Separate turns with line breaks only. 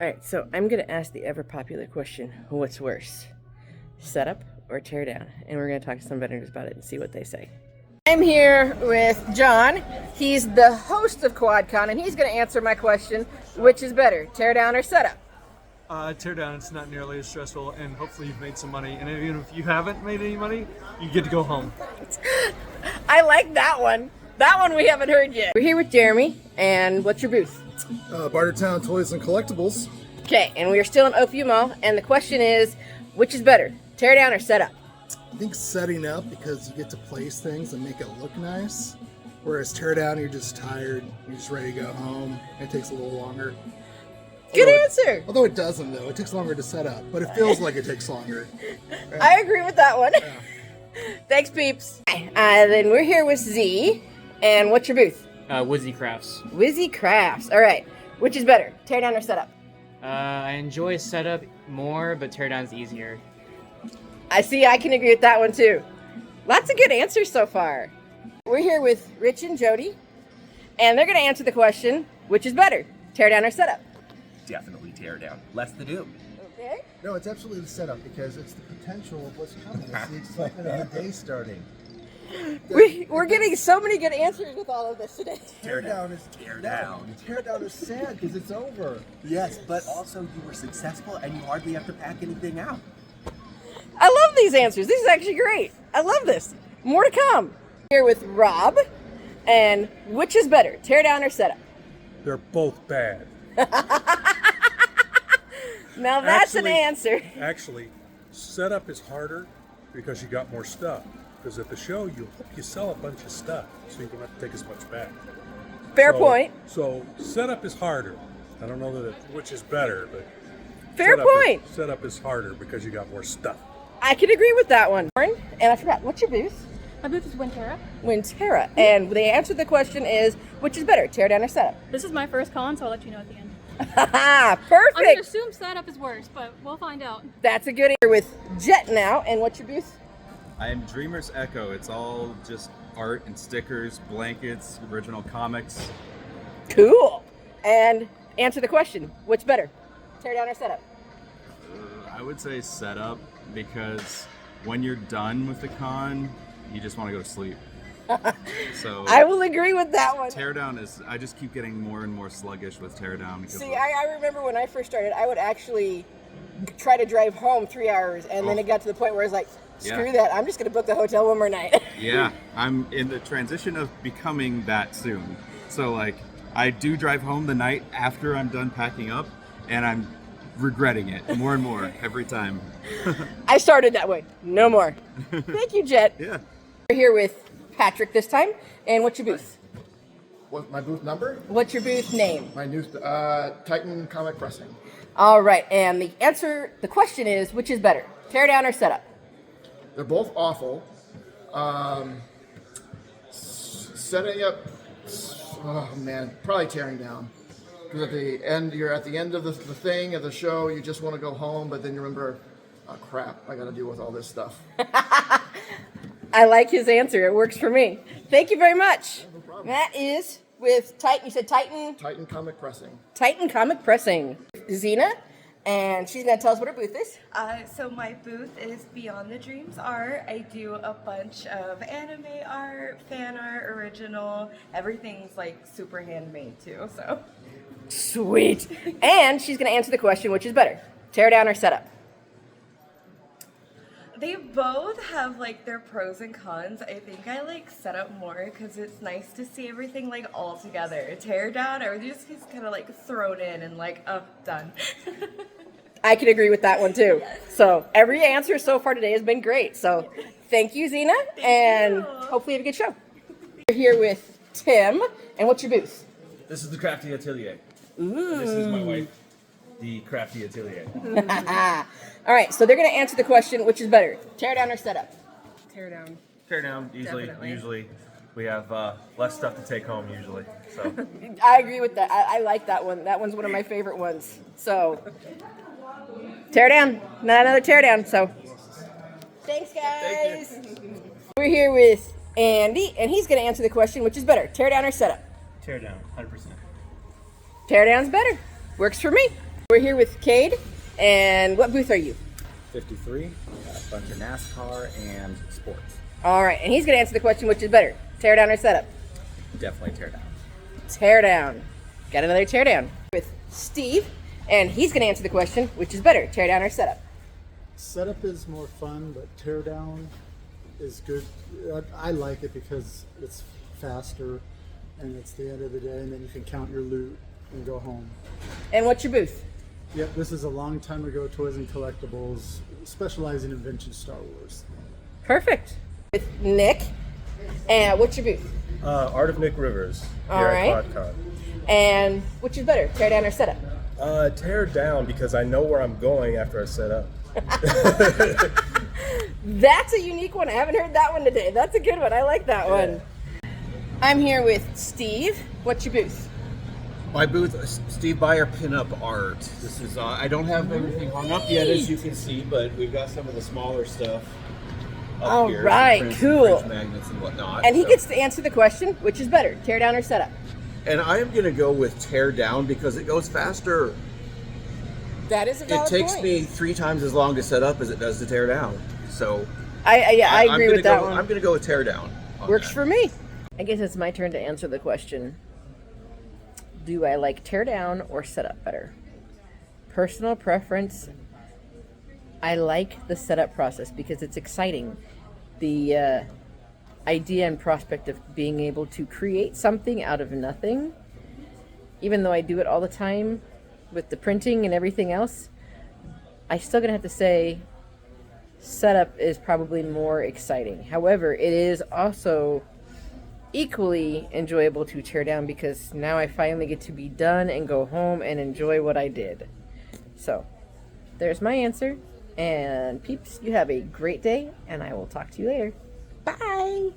Alright, so I'm going to ask the ever popular question, what's worse, setup or tear down? And we're going to talk to some vendors about it and see what they say. I'm here with John. He's the host of QuadCon, and he's going to answer my question, which is better, tear down or setup?
Tear down, it's not nearly as stressful, and hopefully you've made some money. And even if you haven't made any money, you get to go home.
I like that one. That one we haven't heard yet. We're here with Jeremy, and what's your booth?
Bartertown Toys and Collectibles.
Okay, and we are still in Oakview Mall, and the question is, which is better, tear down or setup?
I think setting up, because you get to place things and make it look nice. Whereas tear down, you're just tired, you're just ready to go home. It takes a little longer.
Good answer.
Although it doesn't, though. It takes longer to set up, but it feels like it takes longer.
I agree with that one. Yeah. Thanks, peeps. Then we're here with Z, and what's your booth?
Wizzy Crafts.
Wizzy Crafts. All right. Which is better, tear down or setup?
I enjoy setup more, but teardown's easier.
I see. I can agree with that one too. Lots of good answers so far. We're here with Rich and Jody, and they're going to answer the question, which is better, tear down or setup?
Definitely tear down. Less to do.
Okay.
No, it's absolutely the setup because it's the potential of what's coming. It's the excitement of the day starting.
We're getting so many good answers with all of this today.
Tear down is
Tear down.
Tear down is sad because it's over.
Yes, but also you were successful and you hardly have to pack anything out.
I love these answers. This is actually great. I love this. More to come. Here with Rob, and which is better, tear down or setup?
They're both bad.
Now that's an answer.
Actually, setup is harder because you got more stuff. Because at the show, you hope you sell a bunch of stuff, so you don't have to take as much back.
Fair point.
So setup is harder. I don't know which is better, but
Fair point.
Setup is harder because you got more stuff.
I can agree with that one. And I forgot, what's your booth?
My booth is Winterra.
Winterra. And the answer to the question is, which is better, tear down or setup?
This is my first con, so I'll let you know at the end.
Perfect.
I'm going to assume setup is worse, but we'll find out.
That's a good answer. With Jet now, and what's your booth?
I am Dreamer's Echo. It's all just art and stickers, blankets, original comics.
Cool. And answer the question, what's better, tear down or setup?
I would say setup because when you're done with the con, you just want to go to sleep. So
I will agree with that one.
Teardown is, I just keep getting more and more sluggish with Teardown.
See, I remember when I first started, I would actually try to drive home 3 hours, and then it got to the point where I was like, screw that, I'm just going to book the hotel one more night.
Yeah, I'm in the transition of becoming that soon. So like, I do drive home the night after I'm done packing up, and I'm regretting it more and more every time.
I started that way. No more. Thank you, Jet.
Yeah.
We're here with Patrick this time. And what's your booth?
What my booth number?
What's your booth name?
My new Titan Comic Pressing.
All right. And the question is, which is better, tear down or setup?
They're both awful. Setting up, oh man, probably tearing down. Because at the end, you're at the end of the thing of the show. You just want to go home, but then you remember, oh crap, I got to deal with all this stuff.
I like his answer. It works for me. Thank you very much.
No problem.
That is with Titan. You said Titan?
Titan Comic Pressing.
Titan Comic Pressing. Zena, and she's going to tell us what her booth is.
So my booth is Beyond the Dreams Art. I do a bunch of anime art, fan art, original. Everything's like super handmade too, so.
Sweet. And she's going to answer the question, which is better, tear down or setup?
They both have like their pros and cons. I think I like set up more because it's nice to see everything like all together. Tear down, everything just gets kind of like thrown in and like, oh, done.
I can agree with that one too. Yes. So every answer so far today has been great. So thank you, Zena, and hopefully you have a good show. We're here with Tim, and what's your booth?
This is the Crafty Atelier.
Ooh.
This is my wife, the Crafty Atelier.
All right, so they're going to answer the question, which is better, tear down or setup?
Tear down.
Tear down, usually. We have less stuff to take home usually. So
I agree with that. I like that one. That one's one of my favorite ones. So tear down, not another tear down. So thanks, guys. Thank you. We're here with Andy, and he's going to answer the question, which is better, tear down or setup?
tear down, 100%.
Tear down's better. Works for me. We're here with Cade, and what booth are you?
53, a bunch of NASCAR and sports.
All right, and he's going to answer the question, which is better, tear down or setup?
Definitely tear down.
Tear down. Got another tear down. With Steve, and he's going to answer the question, which is better, tear down or setup?
Setup is more fun, but tear down is good. I like it because it's faster, and it's the end of the day, and then you can count your loot and go home.
And what's your booth?
Yep, this is a long time ago, Toys and Collectibles, specializing in vintage Star Wars.
Perfect. With Nick, and what's your booth?
Art of Nick Rivers.
All
Here
right.
at QuadCon.
And which is better, tear down or setup?
Tear down because I know where I'm going after I set up.
That's a unique one. I haven't heard that one today. That's a good one. I like that one. I'm here with Steve. What's your booth?
My booth, Steve Byer Pinup Art. This is, I don't have everything hung up yet, as you can see, but we've got some of the smaller stuff up
All
here.
right,
some
cool.
fridge magnets and whatnot.
And he
so.
gets to answer the question, which is better, tear down or setup?
And I am going to go with tear down because it goes faster.
That is a valid
It takes
point.
me 3 times as long to set up as it does to tear down. So
I agree with that one.
I'm going to go with tear down.
Works for me. I guess it's my turn to answer the question. Do I like tear down or setup better? Personal preference, I like the setup process because it's exciting. The idea and prospect of being able to create something out of nothing, even though I do it all the time with the printing and everything else, I still gonna have to say setup is probably more exciting. However, it is also equally enjoyable to tear down because now I finally get to be done and go home and enjoy what I did. So there's my answer, and peeps, you have a great day, and I will talk to you later. Bye.